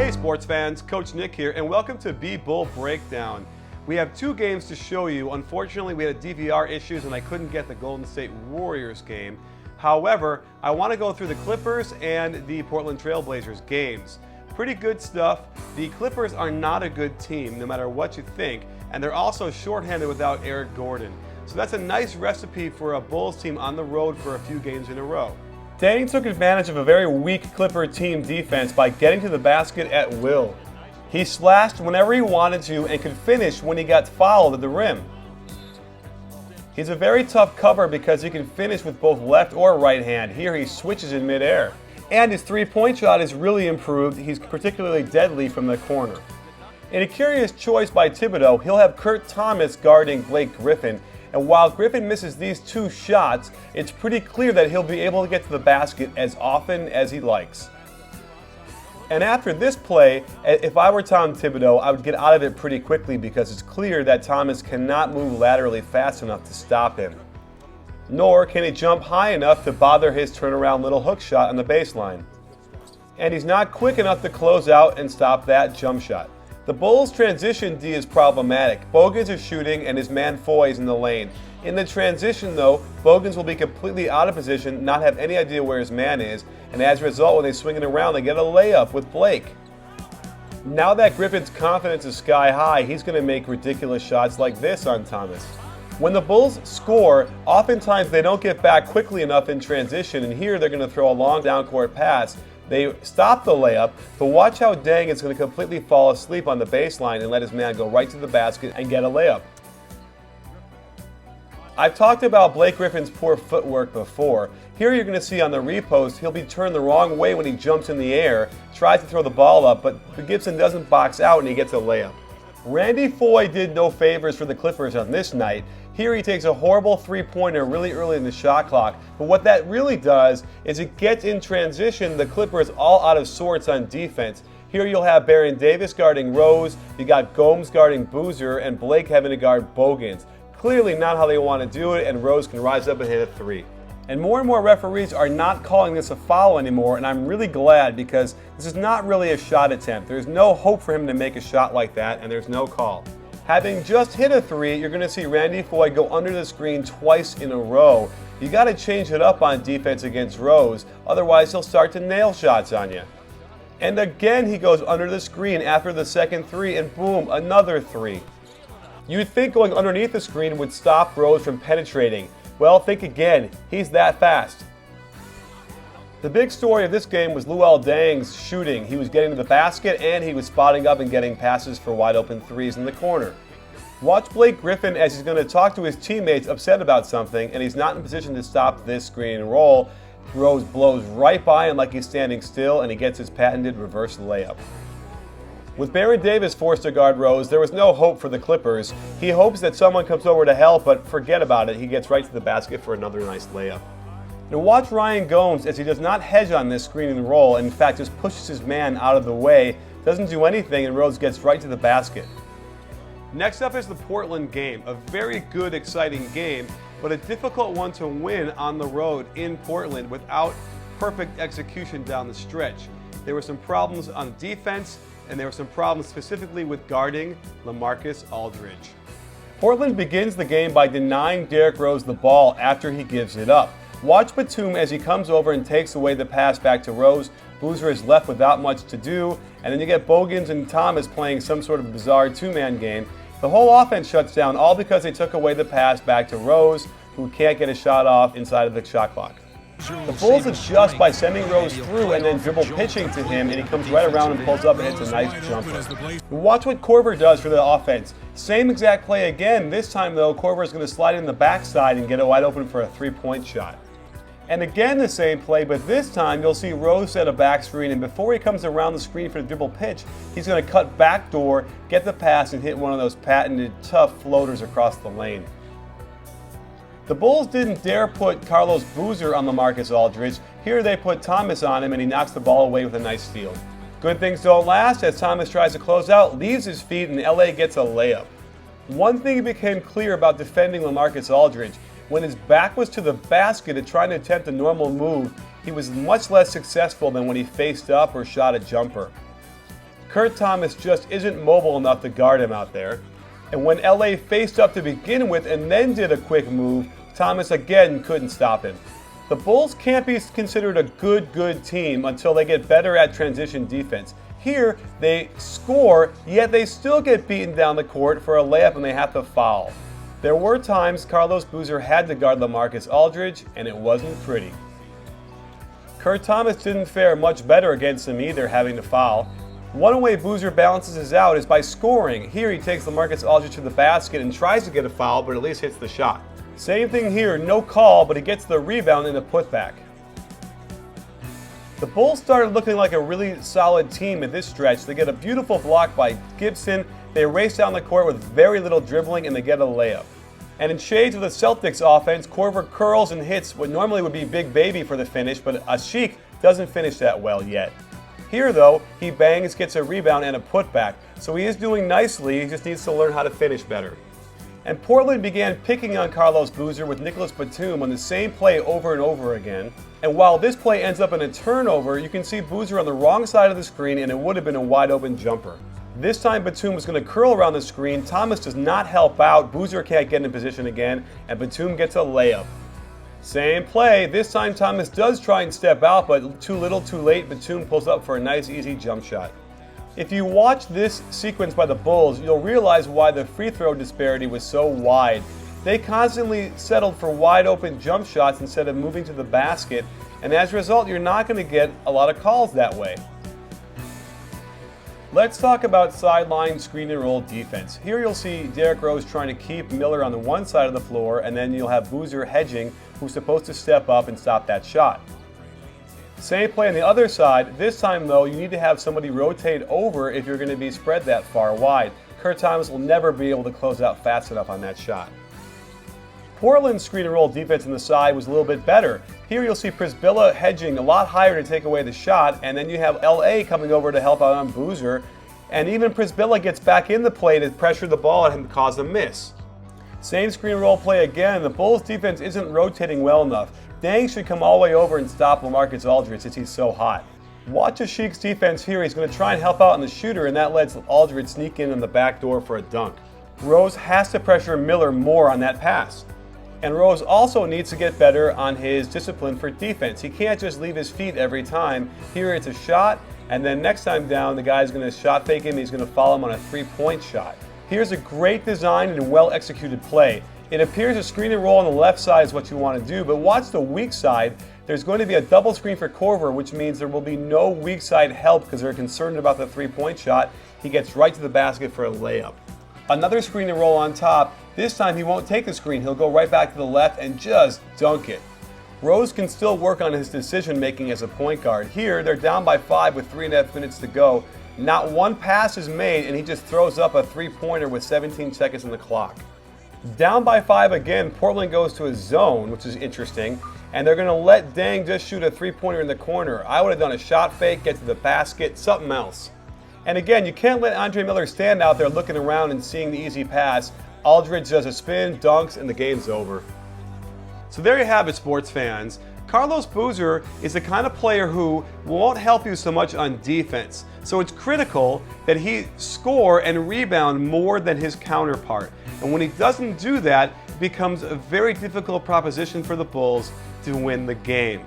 Hey sports fans, Coach Nick here, and welcome to bBULLbreakdown. We have two games to show you. Unfortunately, we had DVR issues and I couldn't get the Golden State Warriors game. However, I want to go through the Clippers and the Portland Trailblazers games. Pretty good stuff. The Clippers are not a good team, no matter what you think, and they're also shorthanded without Eric Gordon. So that's a nice recipe for a Bulls team on the road for a few games in a row. Dang took advantage of a very weak Clipper team defense by getting to the basket at will. He slashed whenever he wanted to and could finish when he got fouled at the rim. He's a very tough cover because he can finish with both left or right hand. Here he switches in midair. And his three-point shot is really improved. He's particularly deadly from the corner. In a curious choice by Thibodeau, he'll have Kurt Thomas guarding Blake Griffin. And while Griffin misses these two shots, it's pretty clear that he'll be able to get to the basket as often as he likes. And after this play, if I were Tom Thibodeau, I would get out of it pretty quickly because it's clear that Thomas cannot move laterally fast enough to stop him. Nor can he jump high enough to bother his turnaround little hook shot on the baseline. And he's not quick enough to close out and stop that jump shot. The Bulls' transition D is problematic. Bogans is shooting and his man Foy is in the lane. In the transition though, Bogans will be completely out of position, not have any idea where his man is, and as a result when they swing it around they get a layup with Blake. Now that Griffin's confidence is sky high, he's going to make ridiculous shots like this on Thomas. When the Bulls score, oftentimes they don't get back quickly enough in transition, and here they're going to throw a long down-court pass. They stop the layup, but watch how Dang is going to completely fall asleep on the baseline and let his man go right to the basket and get a layup. I've talked about Blake Griffin's poor footwork before. Here you're going to see on the repost, he'll be turned the wrong way when he jumps in the air, tries to throw the ball up, but Gibson doesn't box out and he gets a layup. Randy Foy did no favors for the Clippers on this night. Here he takes a horrible three-pointer really early in the shot clock, but what that really does is it gets in transition the Clippers all out of sorts on defense. Here you'll have Baron Davis guarding Rose, you got Gomes guarding Boozer, and Blake having to guard Bogans. Clearly not how they want to do it, and Rose can rise up and hit a three. And more referees are not calling this a foul anymore, and I'm really glad because this is not really a shot attempt. There's no hope for him to make a shot like that, and there's no call. Having just hit a three, you're going to see Randy Foy go under the screen twice in a row. You got to change it up on defense against Rose, otherwise he'll start to nail shots on you. And again he goes under the screen after the second three, and boom, another three. You'd think going underneath the screen would stop Rose from penetrating. Well, think again, he's that fast. The big story of this game was Luol Deng's shooting. He was getting to the basket and he was spotting up and getting passes for wide open threes in the corner. Watch Blake Griffin as he's going to talk to his teammates upset about something, and he's not in position to stop this screen and roll. Rose blows right by him like he's standing still, and he gets his patented reverse layup. With Baron Davis forced to guard Rose, there was no hope for the Clippers. He hopes that someone comes over to help, but forget about it. He gets right to the basket for another nice layup. Now watch Ryan Gomes as he does not hedge on this screen and roll, and in fact just pushes his man out of the way, doesn't do anything, and Rose gets right to the basket. Next up is the Portland game, a very good, exciting game, but a difficult one to win on the road in Portland without perfect execution down the stretch. There were some problems on defense, and there were some problems specifically with guarding LaMarcus Aldridge. Portland begins the game by denying Derrick Rose the ball after he gives it up. Watch Batum as he comes over and takes away the pass back to Rose. Boozer is left without much to do, and then you get Bogans and Thomas playing some sort of bizarre two-man game. The whole offense shuts down, all because they took away the pass back to Rose, who can't get a shot off inside of the shot clock. The Bulls adjust by sending Rose through and then dribble pitching to him, and he comes right around and pulls up and hits a nice jumper. Watch what Korver does for the offense. Same exact play again. This time though, Korver is going to slide in the backside and get it wide open for a three-point shot. And again the same play, but this time you'll see Rose set a back screen, and before he comes around the screen for the dribble pitch, he's going to cut backdoor, get the pass, and hit one of those patented tough floaters across the lane. The Bulls didn't dare put Carlos Boozer on LaMarcus Aldridge. Here they put Thomas on him, and he knocks the ball away with a nice steal. Good things don't last as Thomas tries to close out, leaves his feet, and LA gets a layup. One thing became clear about defending LaMarcus Aldridge. When his back was to the basket and trying to attempt a normal move, he was much less successful than when he faced up or shot a jumper. Kurt Thomas just isn't mobile enough to guard him out there. And when LA faced up to begin with and then did a quick move, Thomas again couldn't stop him. The Bulls can't be considered a good team until they get better at transition defense. Here, they score, yet they still get beaten down the court for a layup and they have to foul. There were times Carlos Boozer had to guard LaMarcus Aldridge, and it wasn't pretty. Kurt Thomas didn't fare much better against him either, having to foul. One way Boozer balances this out is by scoring. Here he takes LaMarcus Aldridge to the basket and tries to get a foul, but at least hits the shot. Same thing here, no call, but he gets the rebound and a putback. The Bulls started looking like a really solid team at this stretch. They get a beautiful block by Gibson, they race down the court with very little dribbling, and they get a layup. And in shades of the Celtics offense, Korver curls and hits what normally would be Big Baby for the finish, but Ashik doesn't finish that well yet. Here though, he bangs, gets a rebound and a putback, so he is doing nicely, he just needs to learn how to finish better. And Portland began picking on Carlos Boozer with Nicholas Batum on the same play over and over again. And while this play ends up in a turnover, you can see Boozer on the wrong side of the screen and it would have been a wide open jumper. This time Batum was going to curl around the screen, Thomas does not help out, Boozer can't get in position again, and Batum gets a layup. Same play, this time Thomas does try and step out, but too little too late, Batum pulls up for a nice easy jump shot. If you watch this sequence by the Bulls, you'll realize why the free throw disparity was so wide. They constantly settled for wide open jump shots instead of moving to the basket, and as a result, you're not going to get a lot of calls that way. Let's talk about sideline screen and roll defense. Here you'll see Derrick Rose trying to keep Miller on the one side of the floor, and then you'll have Boozer hedging, who's supposed to step up and stop that shot. Same play on the other side. This time though, you need to have somebody rotate over if you're going to be spread that far wide. Kurt Thomas will never be able to close out fast enough on that shot. Portland's screen and roll defense on the side was a little bit better. Here you'll see Prisbilla hedging a lot higher to take away the shot, and then you have LA coming over to help out on Boozer, and even Prisbilla gets back in the play to pressure the ball at him to cause a miss. Same screen and roll play again. The Bulls defense isn't rotating well enough. Dang should come all the way over and stop LaMarcus Aldridge since he's so hot. Watch Ashik's defense here. He's going to try and help out on the shooter, and that lets Aldridge sneak in on the back door for a dunk. Rose has to pressure Miller more on that pass. And Rose also needs to get better on his discipline for defense. He can't just leave his feet every time. Here it's a shot, and then next time down, the guy's going to shot fake him. He's going to follow him on a three-point shot. Here's a great design and well-executed play. It appears a screen and roll on the left side is what you want to do, but watch the weak side. There's going to be a double screen for Korver, which means there will be no weak side help because they're concerned about the three-point shot. He gets right to the basket for a layup. Another screen and roll on top. This time he won't take the screen. He'll go right back to the left and just dunk it. Rose can still work on his decision making as a point guard. Here, they're down by 5 with 3.5 minutes to go. Not one pass is made, and he just throws up a three-pointer with 17 seconds on the clock. Down by 5 again, Portland goes to a zone, which is interesting, and they're going to let Dang just shoot a three-pointer in the corner. I would have done a shot fake, get to the basket, something else. And again, you can't let Andre Miller stand out there looking around and seeing the easy pass. Aldridge does a spin, dunks, and the game's over. So there you have it, sports fans. Carlos Boozer is the kind of player who won't help you so much on defense. So it's critical that he score and rebound more than his counterpart. And when he doesn't do that, it becomes a very difficult proposition for the Bulls to win the game.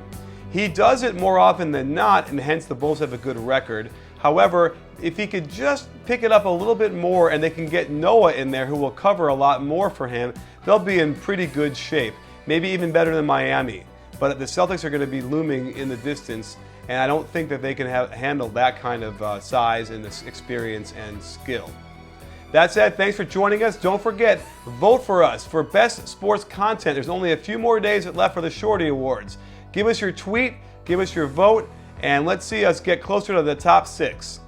He does it more often than not, and hence the Bulls have a good record. However, if he could just pick it up a little bit more and they can get Noah in there who will cover a lot more for him, they'll be in pretty good shape. Maybe even better than Miami. But the Celtics are going to be looming in the distance, and I don't think that they can handle that kind of size and experience and skill. That said, thanks for joining us. Don't forget, vote for us for best sports content. There's only a few more days left for the Shorty Awards. Give us your tweet, give us your vote, and let's see us get closer to the top 6.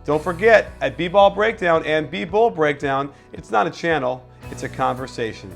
Don't forget, at bBULLbreakdown and bBULLbreakdown, it's not a channel, it's a conversation.